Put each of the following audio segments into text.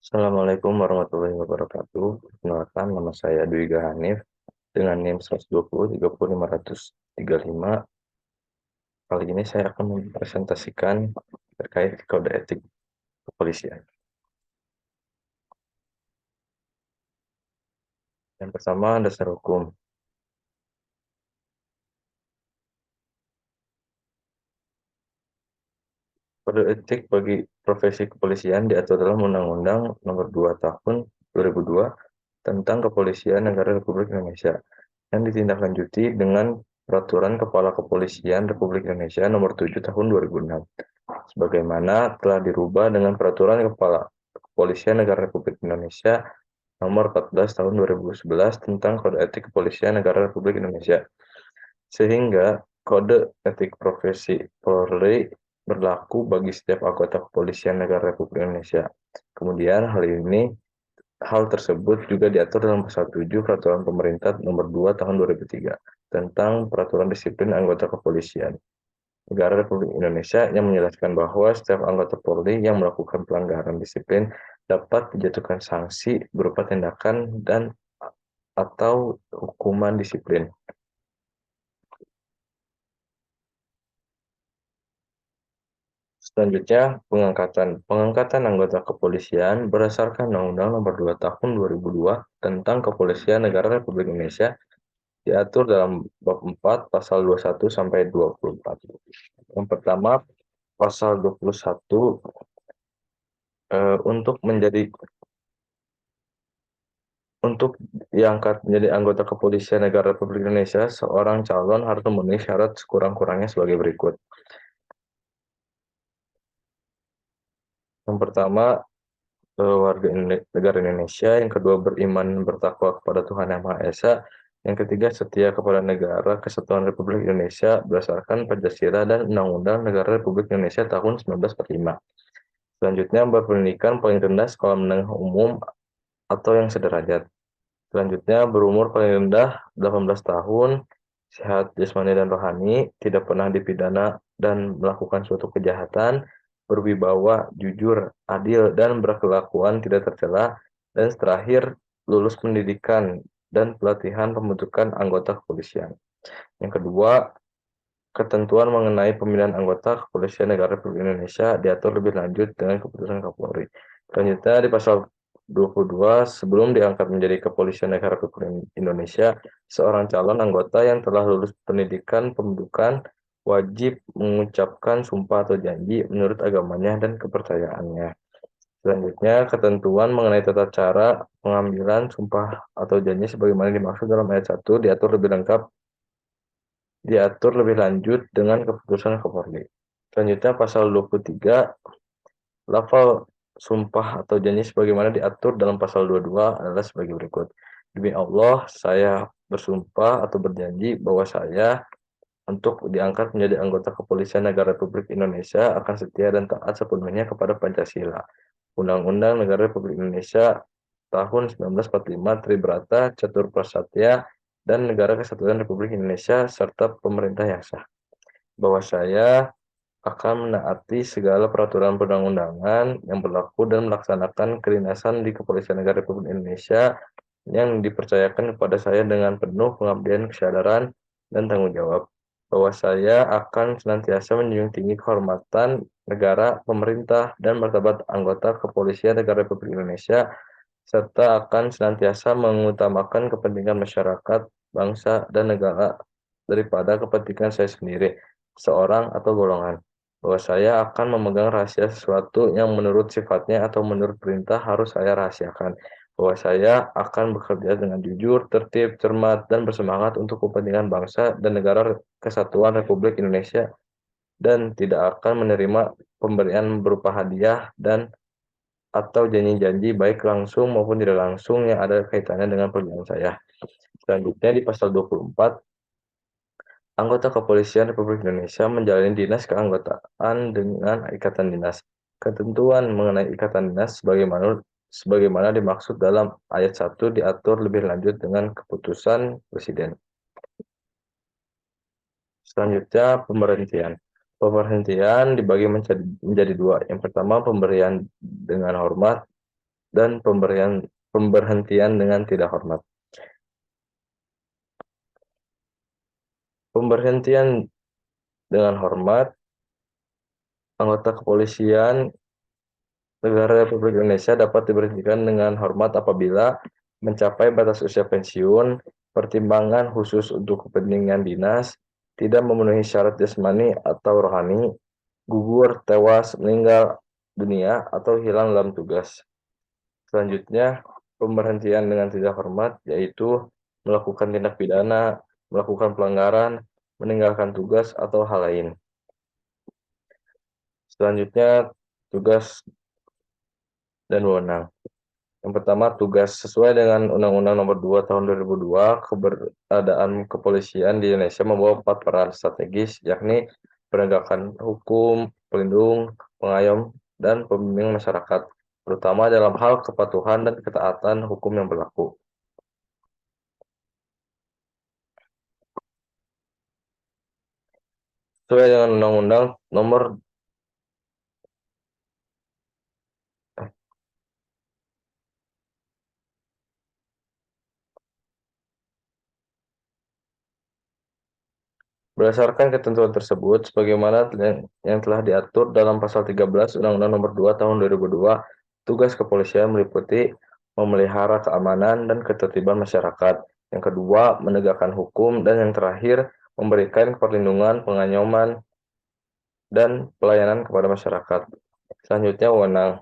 Assalamualaikum warahmatullahi wabarakatuh. Perkenalkan, nama saya Dwiga Hanif dengan NIM 120 30535. Kali ini saya akan mempresentasikan terkait kode etik kepolisian. Yang pertama, dasar hukum. Kode etik bagi profesi kepolisian diatur dalam Undang-Undang Nomor 2 Tahun 2002 tentang Kepolisian Negara Republik Indonesia yang ditindaklanjuti dengan Peraturan Kepala Kepolisian Republik Indonesia Nomor 7 Tahun 2006, sebagaimana telah dirubah dengan Peraturan Kepala Kepolisian Negara Republik Indonesia Nomor 14 Tahun 2011 tentang Kode Etik Kepolisian Negara Republik Indonesia, sehingga Kode Etik Profesi Polri berlaku bagi setiap anggota Kepolisian Negara Republik Indonesia. Kemudian hal tersebut juga diatur dalam Pasal 7 Peraturan Pemerintah Nomor 2 Tahun 2003 tentang Peraturan Disiplin Anggota Kepolisian Negara Republik Indonesia yang menjelaskan bahwa setiap anggota Polri yang melakukan pelanggaran disiplin dapat dijatuhkan sanksi berupa tindakan dan atau hukuman disiplin. Selanjutnya, pengangkatan. Pengangkatan anggota kepolisian berdasarkan Undang-Undang Nomor 2 Tahun 2002 tentang Kepolisian Negara Republik Indonesia diatur dalam bab 4 pasal 21 sampai 24. Yang pertama, pasal 21 untuk diangkat menjadi anggota Kepolisian Negara Republik Indonesia, seorang calon harus memenuhi syarat sekurang-kurangnya sebagai berikut. Yang pertama, warga negara Indonesia. Yang kedua, beriman dan bertakwa kepada Tuhan Yang Maha Esa. Yang ketiga, setia kepada negara Kesatuan Republik Indonesia berdasarkan Pancasila dan Undang-Undang Negara Republik Indonesia tahun 1945. Selanjutnya, berpendidikan paling rendah sekolah menengah umum atau yang sederajat. Selanjutnya, berumur paling rendah 18 tahun, sehat jasmani dan rohani, tidak pernah dipidana dan melakukan suatu kejahatan, berwibawa, jujur, adil, dan berkelakuan tidak tercela, dan terakhir, lulus pendidikan dan pelatihan pembentukan anggota kepolisian. Yang kedua, ketentuan mengenai pemilihan anggota Kepolisian Negara Republik Indonesia diatur lebih lanjut dengan keputusan Kapolri. Selanjutnya di pasal 22, sebelum diangkat menjadi Kepolisian Negara Republik Indonesia, seorang calon anggota yang telah lulus pendidikan pembentukan wajib mengucapkan sumpah atau janji menurut agamanya dan kepercayaannya. Selanjutnya, ketentuan mengenai tata cara pengambilan sumpah atau janji sebagaimana dimaksud dalam ayat 1 diatur lebih lanjut dengan keputusan Kapolri. Selanjutnya pasal 23, lafal sumpah atau janji sebagaimana diatur dalam pasal 22 adalah sebagai berikut. Demi Allah, saya bersumpah atau berjanji bahwa saya untuk diangkat menjadi anggota Kepolisian Negara Republik Indonesia akan setia dan taat sepenuhnya kepada Pancasila, Undang-Undang Negara Republik Indonesia tahun 1945, Tribrata, Catur Prasatya, dan Negara Kesatuan Republik Indonesia serta pemerintah yang sah. Bahwa saya akan menaati segala peraturan perundang-undangan yang berlaku dan melaksanakan kedinasan di Kepolisian Negara Republik Indonesia yang dipercayakan kepada saya dengan penuh pengabdian, kesadaran, dan tanggung jawab. Bahwa saya akan senantiasa menjunjung tinggi kehormatan negara, pemerintah, dan martabat anggota Kepolisian Negara Republik Indonesia, serta akan senantiasa mengutamakan kepentingan masyarakat, bangsa, dan negara daripada kepentingan saya sendiri, seorang atau golongan. Bahwa saya akan memegang rahasia sesuatu yang menurut sifatnya atau menurut perintah harus saya rahasiakan. Bahwa saya akan bekerja dengan jujur, tertib, cermat, dan bersemangat untuk kepentingan bangsa dan negara Kesatuan Republik Indonesia dan tidak akan menerima pemberian berupa hadiah dan atau janji-janji baik langsung maupun tidak langsung yang ada kaitannya dengan pekerjaan saya. Selanjutnya di pasal 24, anggota Kepolisian Republik Indonesia menjalani dinas keanggotaan dengan ikatan dinas. Ketentuan mengenai ikatan dinas sebagaimana dimaksud dalam ayat 1 diatur lebih lanjut dengan keputusan Presiden. Selanjutnya, pemberhentian. Pemberhentian dibagi menjadi dua. Yang pertama, pemberian dengan hormat dan pemberhentian dengan tidak hormat. Pemberhentian dengan hormat, anggota kepolisian negara Republik Indonesia dapat diberhentikan dengan hormat apabila mencapai batas usia pensiun, pertimbangan khusus untuk kepentingan dinas, tidak memenuhi syarat jasmani atau rohani, gugur, tewas, meninggal dunia, atau hilang dalam tugas. Selanjutnya, pemberhentian dengan tidak hormat yaitu melakukan tindak pidana, melakukan pelanggaran, meninggalkan tugas, atau hal lain. Selanjutnya, tugas dan wewenang. Yang pertama, tugas sesuai dengan Undang-Undang Nomor 2 Tahun 2002, keberadaan kepolisian di Indonesia membawa 4 peran strategis, yakni penegakan hukum, pelindung, pengayom, dan pembimbing masyarakat, terutama dalam hal kepatuhan dan ketaatan hukum yang berlaku. Sesuai dengan Undang-Undang Nomor Berdasarkan ketentuan tersebut, sebagaimana yang telah diatur dalam Pasal 13 Undang-Undang Nomor 2 Tahun 2002, tugas kepolisian meliputi memelihara keamanan dan ketertiban masyarakat. Yang kedua, menegakkan hukum, dan yang terakhir, memberikan perlindungan, pengayoman, dan pelayanan kepada masyarakat. Selanjutnya, wewenang.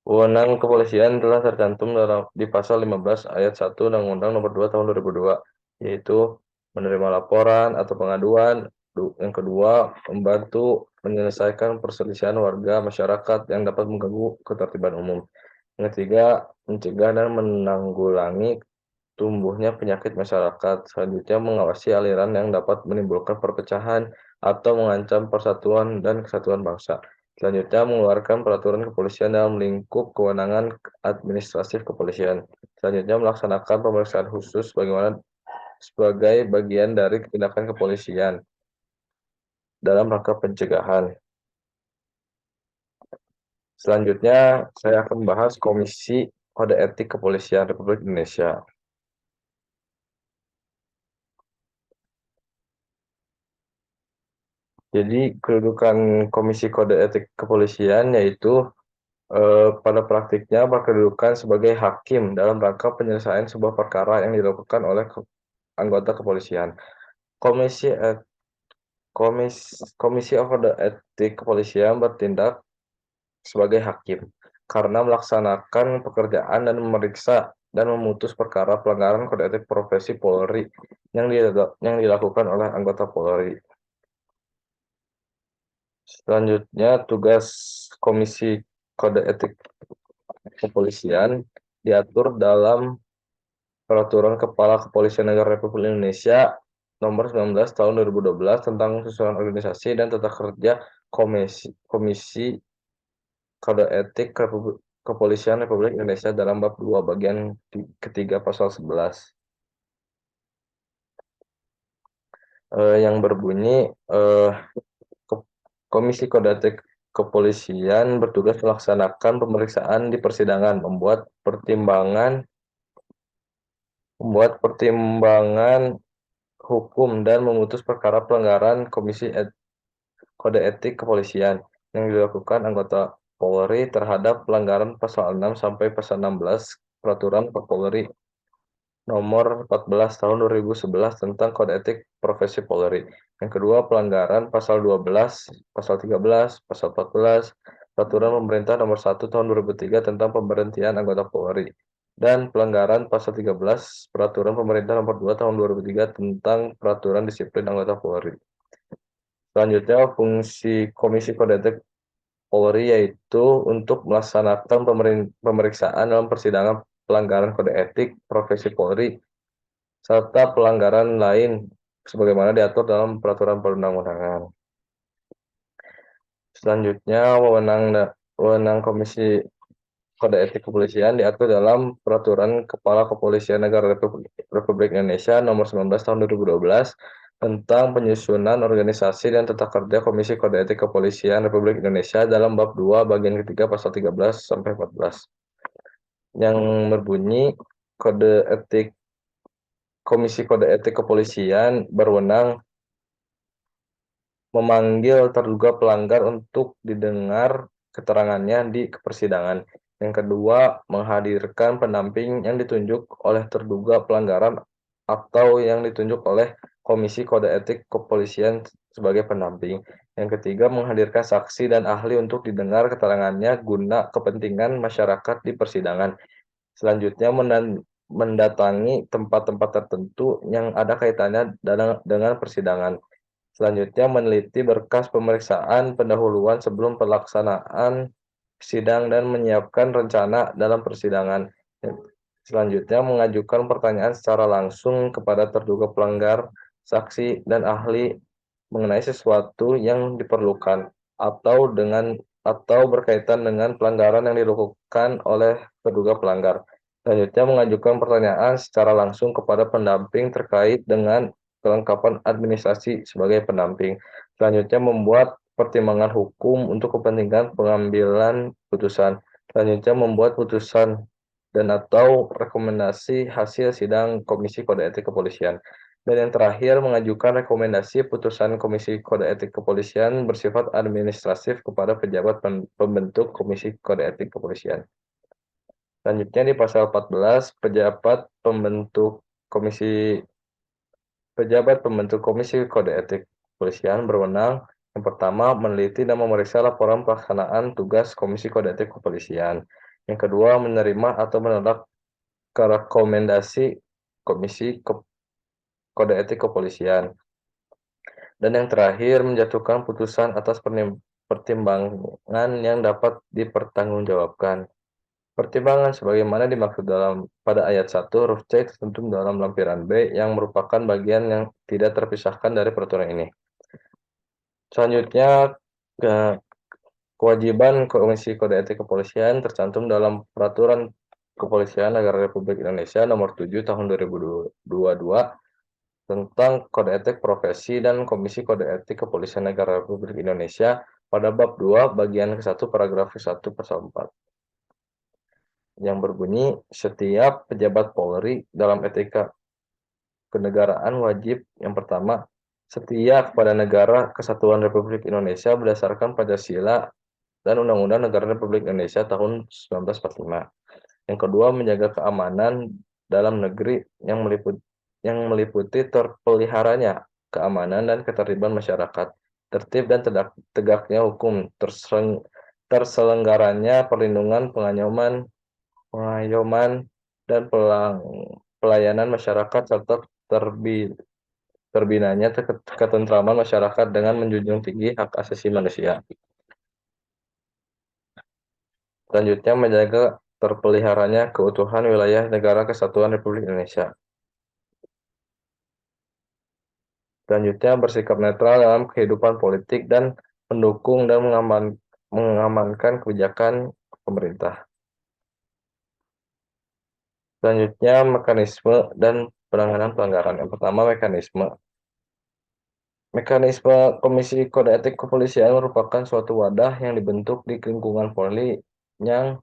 Wewenang kepolisian telah tercantum di Pasal 15 Ayat 1 Undang-Undang Nomor 2 Tahun 2002, yaitu menerima laporan atau pengaduan. Yang kedua, membantu menyelesaikan perselisihan warga masyarakat yang dapat mengganggu ketertiban umum. Yang ketiga, mencegah dan menanggulangi tumbuhnya penyakit masyarakat. Selanjutnya, mengawasi aliran yang dapat menimbulkan perpecahan atau mengancam persatuan dan kesatuan bangsa. Selanjutnya, mengeluarkan peraturan kepolisian dalam lingkup kewenangan administratif kepolisian. Selanjutnya, melaksanakan pemeriksaan khusus sebagai bagian dari tindakan kepolisian dalam rangka pencegahan. Selanjutnya, saya akan membahas Komisi Kode Etik Kepolisian Republik Indonesia. Jadi, kedudukan Komisi Kode Etik Kepolisian yaitu pada praktiknya berkedudukan sebagai hakim dalam rangka penyelesaian sebuah perkara yang dilakukan oleh anggota kepolisian. Komisi Kode Etik Kepolisian bertindak sebagai hakim karena melaksanakan pekerjaan dan memeriksa dan memutus perkara pelanggaran kode etik profesi Polri yang dilakukan oleh anggota Polri. Selanjutnya, tugas Komisi Kode Etik Kepolisian diatur dalam Peraturan Kepala Kepolisian Negara Republik Indonesia Nomor 19 Tahun 2012 tentang susunan organisasi dan tata kerja Komisi Kode Etik Kepolisian Republik Indonesia dalam bab 2 bagian ketiga pasal 11. Yang berbunyi Komisi Kode Etik Kepolisian bertugas melaksanakan pemeriksaan di persidangan, membuat pertimbangan hukum dan memutus perkara pelanggaran Kode Etik Kepolisian yang dilakukan anggota Polri terhadap pelanggaran pasal 6 sampai pasal 16 Peraturan Kapolri Nomor 14 Tahun 2011 tentang Kode Etik Profesi Polri. Yang kedua, pelanggaran pasal 12, pasal 13, pasal 14 Peraturan Pemerintah Nomor 1 Tahun 2003 tentang pemberhentian anggota Polri. Dan pelanggaran pasal 13 Peraturan Pemerintah Nomor 2 Tahun 2003 tentang Peraturan Disiplin Anggota Polri. Selanjutnya, fungsi Komisi Kode Etik Polri yaitu untuk melaksanakan pemeriksaan dalam persidangan pelanggaran kode etik profesi Polri serta pelanggaran lain sebagaimana diatur dalam peraturan perundang-undangan. Selanjutnya, wewenang Komisi Kode Etik Kepolisian diatur dalam Peraturan Kepala Kepolisian Negara Republik Indonesia Nomor 19 Tahun 2012 tentang penyusunan organisasi dan tata kerja Komisi Kode Etik Kepolisian Republik Indonesia dalam bab 2 bagian ketiga pasal 13 sampai 14. yang berbunyi Komisi Kode Etik Kepolisian berwenang memanggil terduga pelanggar untuk didengar keterangannya di persidangan. Yang kedua, menghadirkan pendamping yang ditunjuk oleh terduga pelanggaran atau yang ditunjuk oleh Komisi Kode Etik Kepolisian sebagai pendamping. Yang ketiga, menghadirkan saksi dan ahli untuk didengar keterangannya guna kepentingan masyarakat di persidangan. Selanjutnya, mendatangi tempat-tempat tertentu yang ada kaitannya dengan persidangan. Selanjutnya, meneliti berkas pemeriksaan pendahuluan sebelum pelaksanaan sidang dan menyiapkan rencana dalam persidangan. Selanjutnya, mengajukan pertanyaan secara langsung kepada terduga pelanggar, saksi, dan ahli mengenai sesuatu yang diperlukan atau berkaitan dengan pelanggaran yang dilakukan oleh terduga pelanggar. Selanjutnya, mengajukan pertanyaan secara langsung kepada pendamping terkait dengan kelengkapan administrasi sebagai pendamping. Selanjutnya, membuat pertimbangan hukum untuk kepentingan pengambilan putusan. Selanjutnya, membuat putusan dan atau rekomendasi hasil sidang Komisi Kode Etik Kepolisian. Dan yang terakhir, mengajukan rekomendasi putusan Komisi Kode Etik Kepolisian bersifat administratif kepada pejabat pembentuk Komisi Kode Etik Kepolisian. Selanjutnya di pasal 14, Komisi Komisi Kode Etik Kepolisian berwenang yang pertama, meneliti dan memeriksa laporan pelaksanaan tugas Komisi Kode Etik Kepolisian. Yang kedua, menerima atau menolak rekomendasi Komisi Kode Etik Kepolisian. Dan yang terakhir, menjatuhkan putusan atas pertimbangan yang dapat dipertanggungjawabkan. Pertimbangan sebagaimana dimaksud pada ayat 1 huruf C tertentu dalam lampiran B yang merupakan bagian yang tidak terpisahkan dari peraturan ini. Selanjutnya, kewajiban Komisi Kode Etik Kepolisian tercantum dalam Peraturan Kepolisian Negara Republik Indonesia Nomor 7 Tahun 2022 tentang Kode Etik Profesi dan Komisi Kode Etik Kepolisian Negara Republik Indonesia pada bab 2 bagian ke-1 paragraf 1 pasal 4 yang berbunyi setiap pejabat Polri dalam etika kenegaraan wajib yang pertama setia kepada negara kesatuan Republik Indonesia berdasarkan Pancasila dan Undang-Undang Negara Republik Indonesia tahun 1945. Yang kedua, menjaga keamanan dalam negeri yang meliputi terpeliharanya keamanan dan ketertiban masyarakat, tertib dan tegaknya hukum, terselenggaranya perlindungan, pengayoman dan pelayanan masyarakat serta terbinanya ketentraman masyarakat dengan menjunjung tinggi hak asasi manusia. Selanjutnya, menjaga terpeliharanya keutuhan wilayah negara kesatuan Republik Indonesia. Selanjutnya, bersikap netral dalam kehidupan politik dan mendukung dan mengamankan kebijakan pemerintah. Selanjutnya, mekanisme dan penanganan pelanggaran. Yang pertama, mekanisme. Mekanisme Komisi Kode Etik Kepolisian merupakan suatu wadah yang dibentuk di lingkungan Polri yang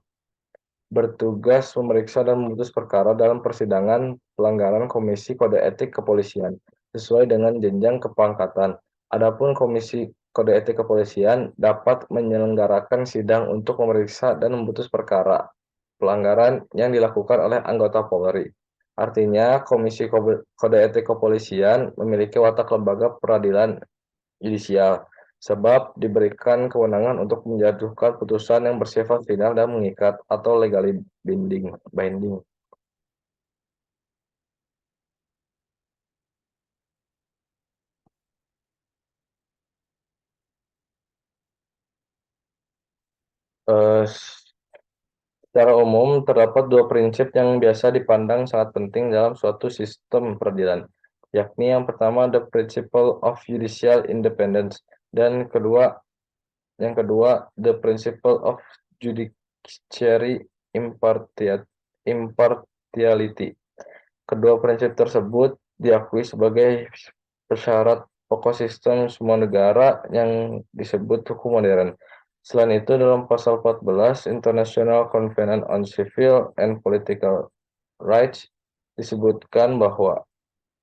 bertugas memeriksa dan memutus perkara dalam persidangan pelanggaran Komisi Kode Etik Kepolisian sesuai dengan jenjang kepangkatan. Adapun Komisi Kode Etik Kepolisian dapat menyelenggarakan sidang untuk memeriksa dan memutus perkara pelanggaran yang dilakukan oleh anggota Polri. Artinya, Komisi Kode Etik Kepolisian memiliki watak lembaga peradilan yudisial, sebab diberikan kewenangan untuk menjatuhkan putusan yang bersifat final dan mengikat atau legally binding. Secara umum, terdapat dua prinsip yang biasa dipandang sangat penting dalam suatu sistem peradilan, yakni yang pertama the principle of judicial independence dan yang kedua the principle of judiciary impartiality. Kedua prinsip tersebut diakui sebagai persyarat pokok sistem semua negara yang disebut hukum modern. Selain itu, dalam pasal 14 International Covenant on Civil and Political Rights disebutkan bahwa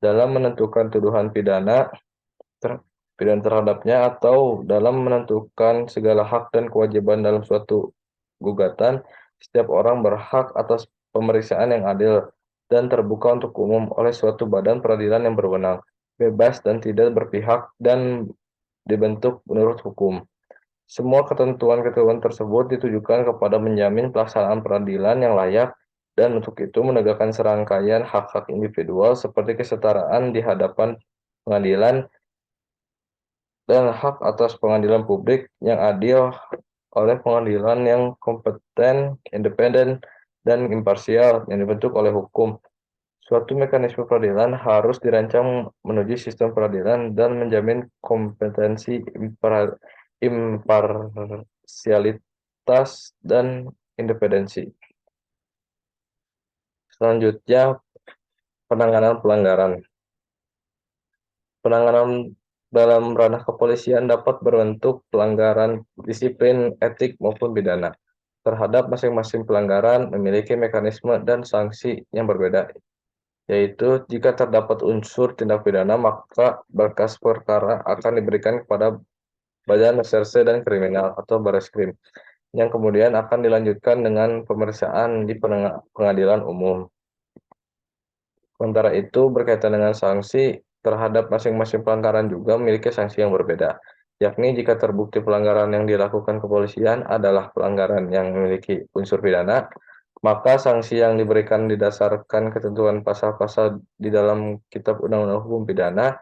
dalam menentukan tuduhan pidana terhadapnya atau dalam menentukan segala hak dan kewajiban dalam suatu gugatan, setiap orang berhak atas pemeriksaan yang adil dan terbuka untuk umum oleh suatu badan peradilan yang berwenang, bebas dan tidak berpihak dan dibentuk menurut hukum. Semua ketentuan-ketentuan tersebut ditujukan kepada menjamin pelaksanaan peradilan yang layak dan untuk itu menegakkan serangkaian hak-hak individual seperti kesetaraan di hadapan pengadilan dan hak atas pengadilan publik yang adil oleh pengadilan yang kompeten, independen, dan imparsial yang dibentuk oleh hukum. Suatu mekanisme peradilan harus dirancang menuju sistem peradilan dan menjamin kompetensi, imparsialitas, dan independensi. Selanjutnya, penanganan pelanggaran. Penanganan dalam ranah kepolisian dapat berbentuk pelanggaran disiplin, etik, maupun pidana. Terhadap masing-masing pelanggaran memiliki mekanisme dan sanksi yang berbeda, yaitu jika terdapat unsur tindak pidana maka berkas perkara akan diberikan kepada Badan Reserse dan Kriminal atau Bareskrim, yang kemudian akan dilanjutkan dengan pemeriksaan di pengadilan umum. Sementara itu, berkaitan dengan sanksi, terhadap masing-masing pelanggaran juga memiliki sanksi yang berbeda, yakni jika terbukti pelanggaran yang dilakukan kepolisian adalah pelanggaran yang memiliki unsur pidana, maka sanksi yang diberikan didasarkan ketentuan pasal-pasal di dalam Kitab Undang-Undang Hukum Pidana.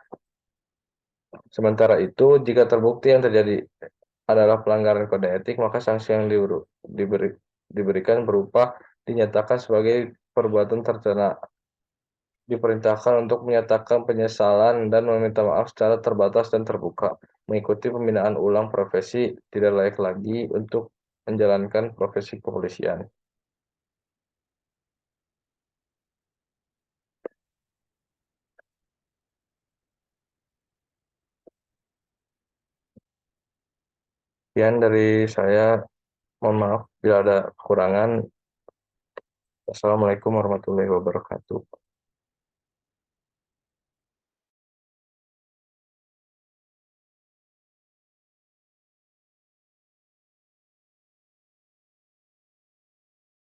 Sementara itu, jika terbukti yang terjadi adalah pelanggaran kode etik, maka sanksi yang diberikan berupa dinyatakan sebagai perbuatan tercela, diperintahkan untuk menyatakan penyesalan dan meminta maaf secara terbatas dan terbuka, mengikuti pembinaan ulang profesi, tidak layak lagi untuk menjalankan profesi kepolisian. Sekian dari saya, mohon maaf bila ada kekurangan. Wassalamualaikum warahmatullahi wabarakatuh.